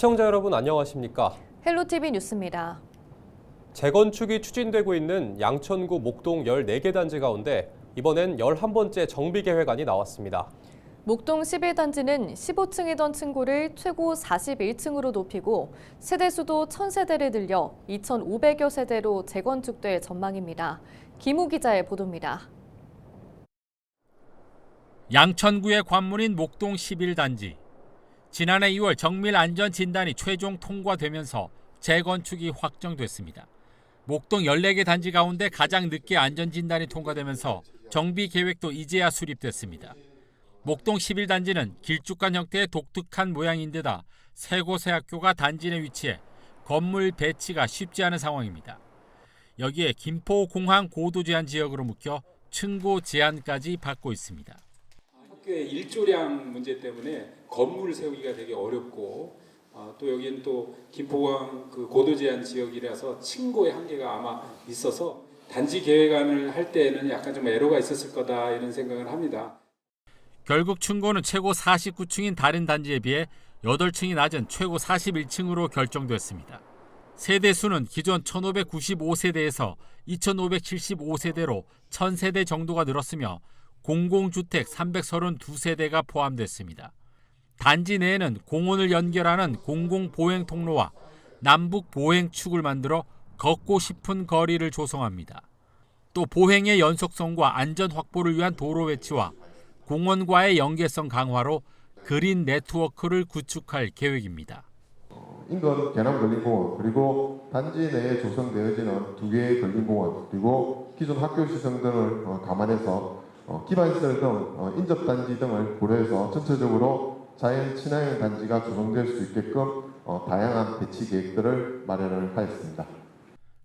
시청자 여러분 안녕하십니까? 헬로티비 뉴스입니다. 재건축이 추진되고 있는 양천구 목동 14개 단지 가운데 이번엔 11번째 정비계획안이 나왔습니다. 목동 11단지는 15층이던 층고를 최고 41층으로 높이고 세대수도 1000세대를 늘려 2,500여 세대로 재건축될 전망입니다. 김우 기자의 보도입니다. 양천구의 관문인 목동 11단지. 지난해 2월 정밀 안전 진단이 최종 통과되면서 재건축이 확정됐습니다. 목동 14개 단지 가운데 가장 늦게 안전 진단이 통과되면서 정비 계획도 이제야 수립됐습니다. 목동 11단지는 길쭉한 형태의 독특한 모양인데다 세 곳의 학교가 단지 내 위치해 건물 배치가 쉽지 않은 상황입니다. 여기에 김포공항 고도 제한 지역으로 묶여 층고 제한까지 받고 있습니다. 학교의 일조량 문제 때문에 건물을 세우기가 되게 어렵고 또 여기는 또 김포공항 그 고도 제한 지역이라서 층고의 한계가 아마 있어서 단지 계획안을 할 때에는 약간 좀 애로가 있었을 거다 이런 생각을 합니다. 결국 층고는 최고 49층인 다른 단지에 비해 8층이 낮은 최고 41층으로 결정됐습니다. 세대수는 기존 1,595세대에서 2,575세대로 1,000세대 정도가 늘었으며 공공주택 332세대가 포함됐습니다. 단지 내에는 공원을 연결하는 공공보행통로와 남북보행축을 만들어 걷고 싶은 거리를 조성합니다. 또 보행의 연속성과 안전 확보를 위한 도로 배치와 공원과의 연계성 강화로 그린 네트워크를 구축할 계획입니다. 인근 개남근린공원 그리고 단지 내에 조성되어지는 2개의 근린공원 그리고 기존 학교시설 등을 감안해서 기반시설 등 인접단지 등을 고려해서 전체적으로 자연 친화형 단지가 조성될 수 있게끔 다양한 배치 계획들을 마련을 하였습니다.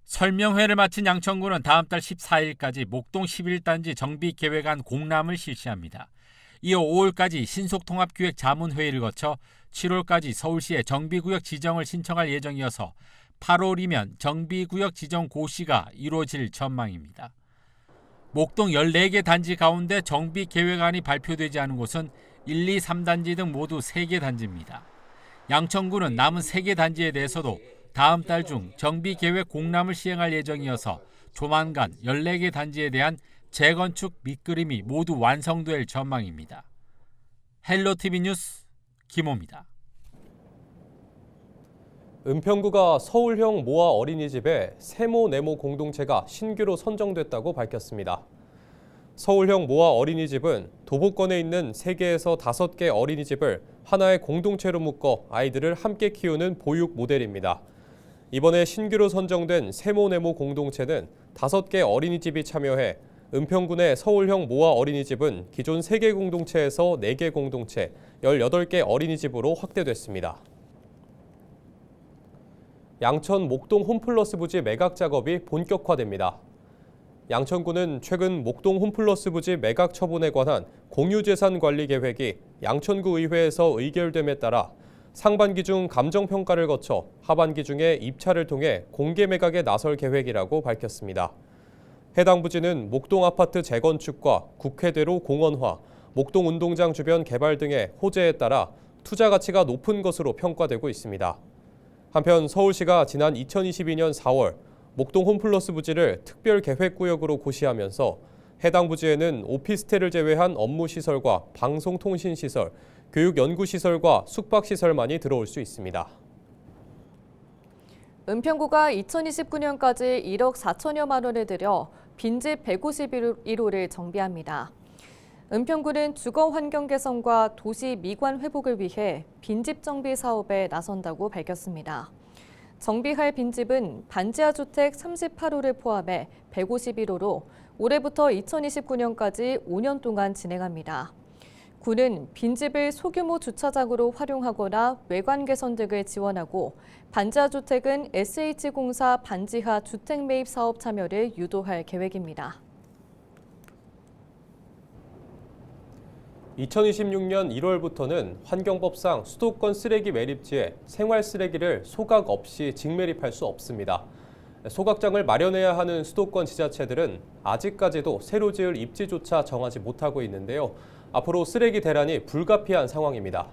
설명회를 마친 양천구는 다음 달 14일까지 목동 11단지 정비계획안 공람을 실시합니다. 이어 5월까지 신속통합기획 자문회의를 거쳐 7월까지 서울시에 정비구역 지정을 신청할 예정이어서 8월이면 정비구역 지정 고시가 이루어질 전망입니다. 목동 14개 단지 가운데 정비계획안이 발표되지 않은 곳은 1, 2, 3단지 등 모두 3개 단지입니다. 양천구는 남은 3개 단지에 대해서도 다음 달 중 정비계획 공람을 시행할 예정이어서 조만간 14개 단지에 대한 재건축 밑그림이 모두 완성될 전망입니다. 헬로티비 뉴스 김호입니다. 은평구가 서울형 모아 어린이집에 세모 네모 공동체가 신규로 선정됐다고 밝혔습니다. 서울형 모아 어린이집은 도보권에 있는 3개에서 5개 어린이집을 하나의 공동체로 묶어 아이들을 함께 키우는 보육 모델입니다. 이번에 신규로 선정된 세모 네모 공동체는 5개 어린이집이 참여해 은평군의 서울형 모아 어린이집은 기존 3개 공동체에서 4개 공동체, 18개 어린이집으로 확대됐습니다. 양천 목동 홈플러스 부지 매각 작업이 본격화됩니다. 양천구는 최근 목동 홈플러스 부지 매각 처분에 관한 공유재산 관리 계획이 양천구 의회에서 의결됨에 따라 상반기 중 감정평가를 거쳐 하반기 중에 입찰을 통해 공개 매각에 나설 계획이라고 밝혔습니다. 해당 부지는 목동 아파트 재건축과 국회대로 공원화, 목동 운동장 주변 개발 등의 호재에 따라 투자 가치가 높은 것으로 평가되고 있습니다. 한편 서울시가 지난 2022년 4월 목동 홈플러스 부지를 특별계획구역으로 고시하면서 해당 부지에는 오피스텔을 제외한 업무시설과 방송통신시설, 교육연구시설과 숙박시설만이 들어올 수 있습니다. 은평구가 2029년까지 1억 4천여만 원을 들여 빈집 151호를 정비합니다. 은평구는 주거 환경 개선과 도시 미관 회복을 위해 빈집 정비 사업에 나선다고 밝혔습니다. 정비할 빈집은 반지하 주택 38호를 포함해 151호로 올해부터 2029년까지 5년 동안 진행합니다. 구는 빈집을 소규모 주차장으로 활용하거나 외관 개선 등을 지원하고 반지하 주택은 SH공사 반지하 주택 매입 사업 참여를 유도할 계획입니다. 2026년 1월부터는 환경법상 수도권 쓰레기 매립지에 생활 쓰레기를 소각 없이 직매립할 수 없습니다. 소각장을 마련해야 하는 수도권 지자체들은 아직까지도 새로 지을 입지조차 정하지 못하고 있는데요. 앞으로 쓰레기 대란이 불가피한 상황입니다.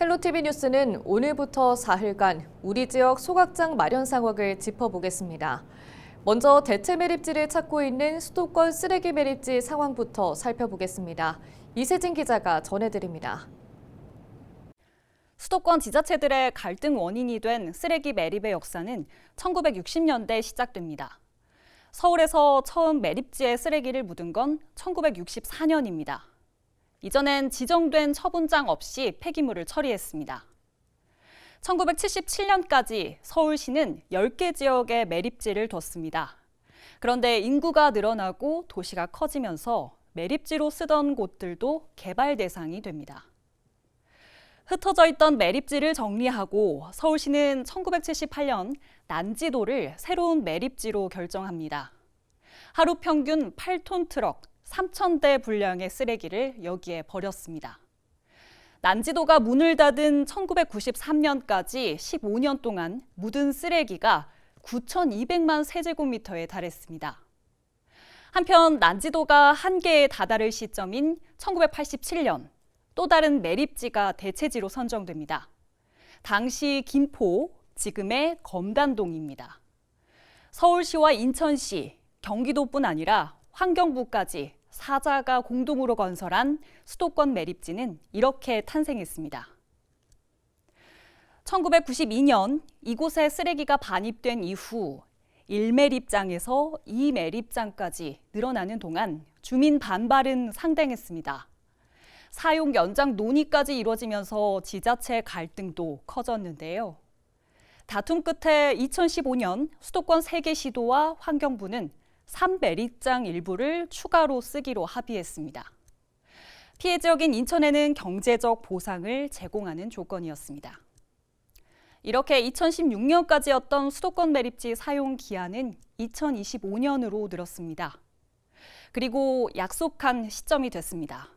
헬로티비 뉴스는 오늘부터 사흘간 우리 지역 소각장 마련 상황을 짚어보겠습니다. 먼저 대체 매립지를 찾고 있는 수도권 쓰레기 매립지 상황부터 살펴보겠습니다. 이세진 기자가 전해드립니다. 수도권 지자체들의 갈등 원인이 된 쓰레기 매립의 역사는 1960년대 시작됩니다. 서울에서 처음 매립지에 쓰레기를 묻은 건 1964년입니다. 이전엔 지정된 처분장 없이 폐기물을 처리했습니다. 1977년까지 서울시는 10개 지역에 매립지를 뒀습니다. 그런데 인구가 늘어나고 도시가 커지면서 매립지로 쓰던 곳들도 개발 대상이 됩니다. 흩어져 있던 매립지를 정리하고 서울시는 1978년 난지도를 새로운 매립지로 결정합니다. 하루 평균 8톤 트럭 3,000대 분량의 쓰레기를 여기에 버렸습니다. 난지도가 문을 닫은 1993년까지 15년 동안 묻은 쓰레기가 9,200만 세제곱미터에 달했습니다. 한편 난지도가 한계에 다다를 시점인 1987년 또 다른 매립지가 대체지로 선정됩니다. 당시 김포, 지금의 검단동입니다. 서울시와 인천시, 경기도뿐 아니라 환경부까지 사자가 공동으로 건설한 수도권 매립지는 이렇게 탄생했습니다. 1992년 이곳에 쓰레기가 반입된 이후 1매립장에서 2매립장까지 늘어나는 동안 주민 반발은 상당했습니다. 사용 연장 논의까지 이루어지면서 지자체 갈등도 커졌는데요. 다툼 끝에 2015년 수도권 3개 시도와 환경부는 3매립장 일부를 추가로 쓰기로 합의했습니다. 피해 지역인 인천에는 경제적 보상을 제공하는 조건이었습니다. 이렇게 2016년까지였던 수도권 매립지 사용 기한은 2025년으로 늘었습니다. 그리고 약속한 시점이 됐습니다.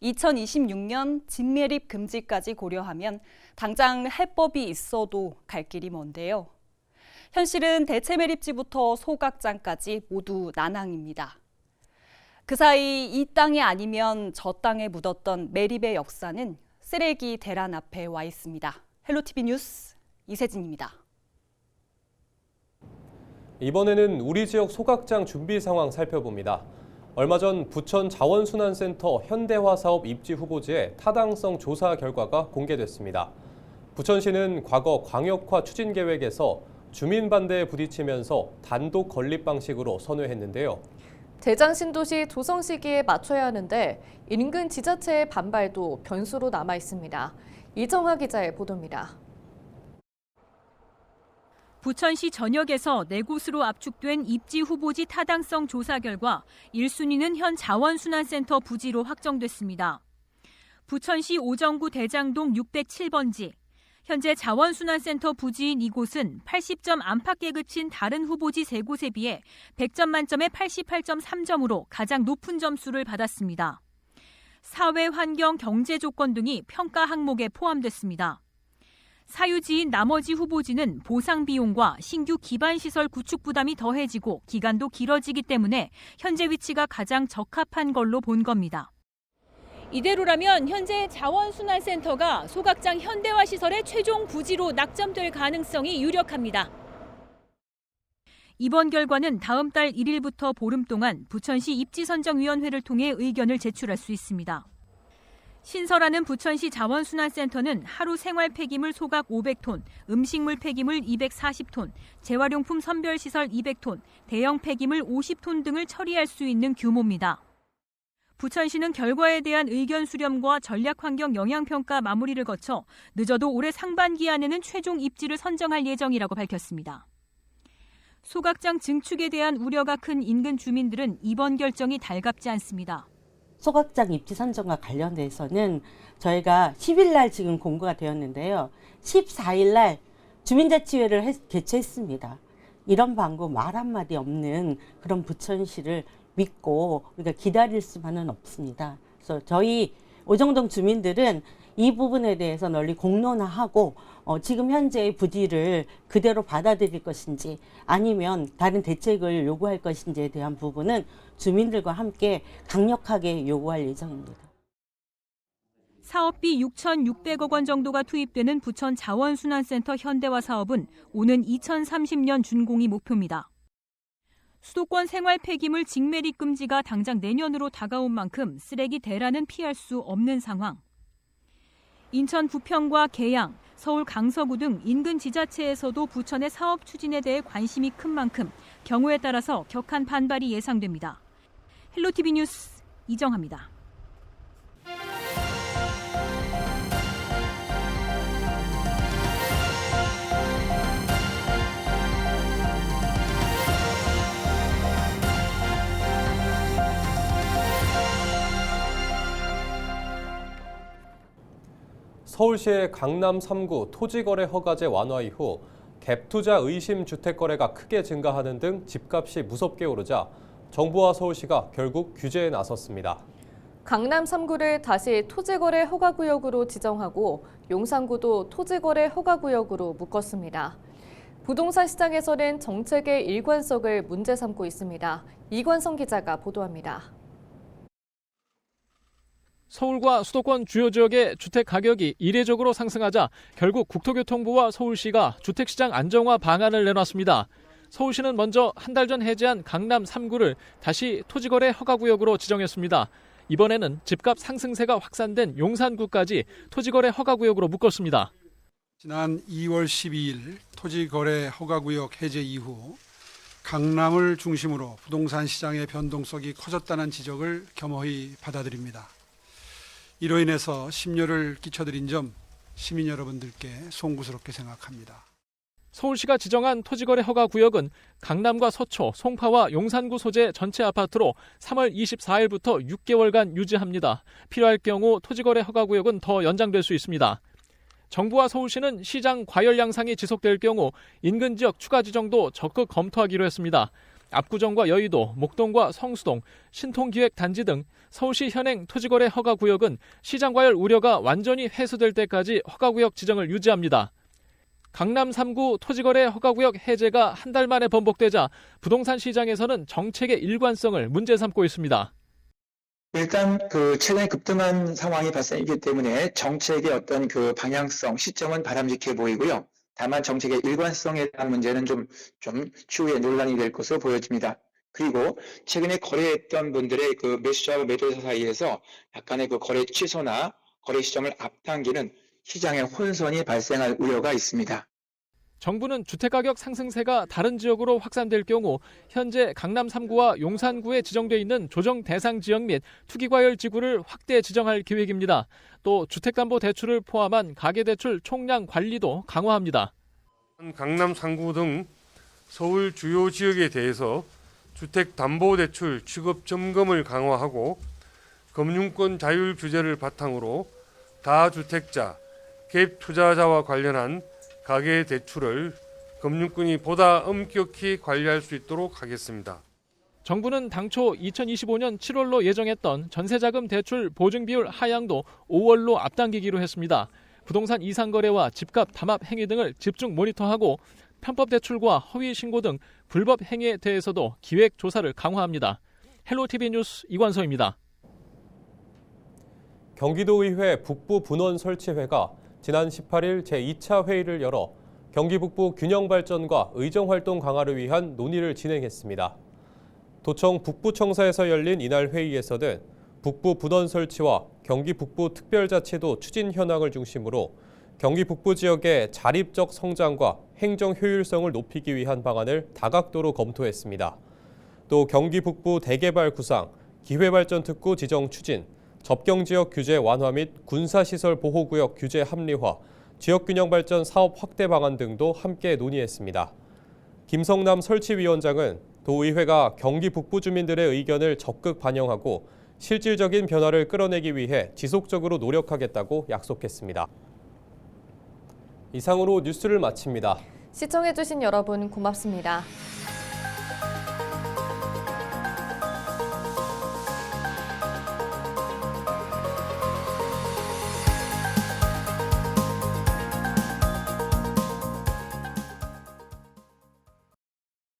2026년 진매립 금지까지 고려하면 당장 해법이 있어도 갈 길이 먼데요. 현실은 대체 매립지부터 소각장까지 모두 난항입니다. 그 사이 이 땅이 아니면 저 땅에 묻었던 매립의 역사는 쓰레기 대란 앞에 와 있습니다. 헬로티비 뉴스 이세진입니다. 이번에는 우리 지역 소각장 준비 상황 살펴봅니다. 얼마 전 부천 자원순환센터 현대화 사업 입지 후보지의 타당성 조사 결과가 공개됐습니다. 부천시는 과거 광역화 추진 계획에서 주민 반대에 부딪히면서 단독 건립 방식으로 선회했는데요. 대장 신도시 조성 시기에 맞춰야 하는데 인근 지자체의 반발도 변수로 남아 있습니다. 이정화 기자의 보도입니다. 부천시 전역에서 4곳으로 압축된 입지 후보지 타당성 조사 결과 1순위는 현 자원순환센터 부지로 확정됐습니다. 부천시 오정구 대장동 607번지, 현재 자원순환센터 부지인 이곳은 80점 안팎에 그친 다른 후보지 3곳에 비해 100점 만점에 88.3점으로 가장 높은 점수를 받았습니다. 사회, 환경, 경제 조건 등이 평가 항목에 포함됐습니다. 사유지인 나머지 후보지는 보상 비용과 신규 기반시설 구축 부담이 더해지고 기간도 길어지기 때문에 현재 위치가 가장 적합한 걸로 본 겁니다. 이대로라면 현재 자원순환센터가 소각장 현대화 시설의 최종 부지로 낙점될 가능성이 유력합니다. 이번 결과는 다음 달 1일부터 보름 동안 부천시 입지선정위원회를 통해 의견을 제출할 수 있습니다. 신설하는 부천시 자원순환센터는 하루 생활 폐기물 소각 500톤, 음식물 폐기물 240톤, 재활용품 선별시설 200톤, 대형 폐기물 50톤 등을 처리할 수 있는 규모입니다. 부천시는 결과에 대한 의견 수렴과 전략환경 영향평가 마무리를 거쳐 늦어도 올해 상반기 안에는 최종 입지를 선정할 예정이라고 밝혔습니다. 소각장 증축에 대한 우려가 큰 인근 주민들은 이번 결정이 달갑지 않습니다. 소각장 입지 선정과 관련돼서는 저희가 10일 날 지금 공고가 되었는데요. 14일 날 주민자치회를 개최했습니다. 이런 방법 말 한마디 없는 그런 부천시를 믿고 우리가 기다릴 수만은 없습니다. 그래서 저희 오정동 주민들은 이 부분에 대해서 널리 공론화하고 지금 현재의 부지를 그대로 받아들일 것인지 아니면 다른 대책을 요구할 것인지에 대한 부분은 주민들과 함께 강력하게 요구할 예정입니다. 사업비 6,600억 원 정도가 투입되는 부천 자원순환센터 현대화 사업은 오는 2030년 준공이 목표입니다. 수도권 생활 폐기물 직매립 금지가 당장 내년으로 다가온 만큼 쓰레기 대란은 피할 수 없는 상황. 인천 부평과 계양, 서울 강서구 등 인근 지자체에서도 부천의 사업 추진에 대해 관심이 큰 만큼 경우에 따라서 격한 반발이 예상됩니다. 헬로티비 뉴스 이정아입니다. 서울시의 강남 3구 토지거래 허가제 완화 이후 갭투자 의심 주택거래가 크게 증가하는 등 집값이 무섭게 오르자 정부와 서울시가 결국 규제에 나섰습니다. 강남 3구를 다시 토지거래 허가구역으로 지정하고 용산구도 토지거래 허가구역으로 묶었습니다. 부동산 시장에서는 정책의 일관성을 문제 삼고 있습니다. 이관성 기자가 보도합니다. 서울과 수도권 주요 지역의 주택 가격이 이례적으로 상승하자 결국 국토교통부와 서울시가 주택시장 안정화 방안을 내놨습니다. 서울시는 먼저 한 달 전 해제한 강남 3구를 다시 토지거래 허가구역으로 지정했습니다. 이번에는 집값 상승세가 확산된 용산구까지 토지거래 허가구역으로 묶었습니다. 지난 2월 12일 토지거래 허가구역 해제 이후 강남을 중심으로 부동산 시장의 변동성이 커졌다는 지적을 겸허히 받아들입니다. 이로 인해서 심려를 끼쳐드린 점 시민 여러분들께 송구스럽게 생각합니다. 서울시가 지정한 토지거래 허가구역은 강남과 서초, 송파와 용산구 소재 전체 아파트로 3월 24일부터 6개월간 유지합니다. 필요할 경우 토지거래 허가구역은 더 연장될 수 있습니다. 정부와 서울시는 시장 과열 양상이 지속될 경우 인근 지역 추가 지정도 적극 검토하기로 했습니다. 압구정과 여의도, 목동과 성수동, 신통기획단지 등 서울시 현행 토지거래 허가구역은 시장 과열 우려가 완전히 해소될 때까지 허가구역 지정을 유지합니다. 강남 3구 토지거래 허가구역 해제가 한 달 만에 번복되자 부동산 시장에서는 정책의 일관성을 문제 삼고 있습니다. 일단 최근에 급등한 상황이 발생이기 때문에 정책의 어떤 방향성, 시점은 바람직해 보이고요. 다만 정책의 일관성에 대한 문제는 좀 추후에 논란이 될 것으로 보여집니다. 그리고 최근에 거래했던 분들의 매수자와 매도자 사이에서 약간의 거래 취소나 거래 시점을 앞당기는 시장의 혼선이 발생할 우려가 있습니다. 정부는 주택가격 상승세가 다른 지역으로 확산될 경우 현재 강남 3구와 용산구에 지정돼 있는 조정 대상 지역 및 투기과열 지구를 확대 지정할 계획입니다. 또 주택담보대출을 포함한 가계대출 총량 관리도 강화합니다. 강남 3구 등 서울 주요 지역에 대해서 주택담보대출 취급 점검을 강화하고 금융권 자율 규제를 바탕으로 다주택자, 갭 투자자와 관련한 가계 대출을 금융권이 보다 엄격히 관리할 수 있도록 하겠습니다. 정부는 당초 2025년 7월로 예정했던 전세자금 대출 보증 비율 하향도 5월로 앞당기기로 했습니다. 부동산 이상거래와 집값 담합 행위 등을 집중 모니터하고 편법 대출과 허위 신고 등 불법 행위에 대해서도 기획 조사를 강화합니다. 헬로티비 뉴스 이관서입니다. 경기도의회 북부 분원 설치회가 지난 18일 제2차 회의를 열어 경기 북부 균형 발전과 의정 활동 강화를 위한 논의를 진행했습니다. 도청 북부청사에서 열린 이날 회의에서는 북부 분원 설치와 경기 북부 특별자치도 추진 현황을 중심으로 경기 북부 지역의 자립적 성장과 행정 효율성을 높이기 위한 방안을 다각도로 검토했습니다. 또 경기 북부 대개발 구상, 기회발전 특구 지정 추진, 접경지역 규제 완화 및 군사시설 보호구역 규제 합리화, 지역균형발전 사업 확대 방안 등도 함께 논의했습니다. 김성남 설치위원장은 도의회가 경기 북부 주민들의 의견을 적극 반영하고 실질적인 변화를 끌어내기 위해 지속적으로 노력하겠다고 약속했습니다. 이상으로 뉴스를 마칩니다. 시청해주신 여러분 고맙습니다.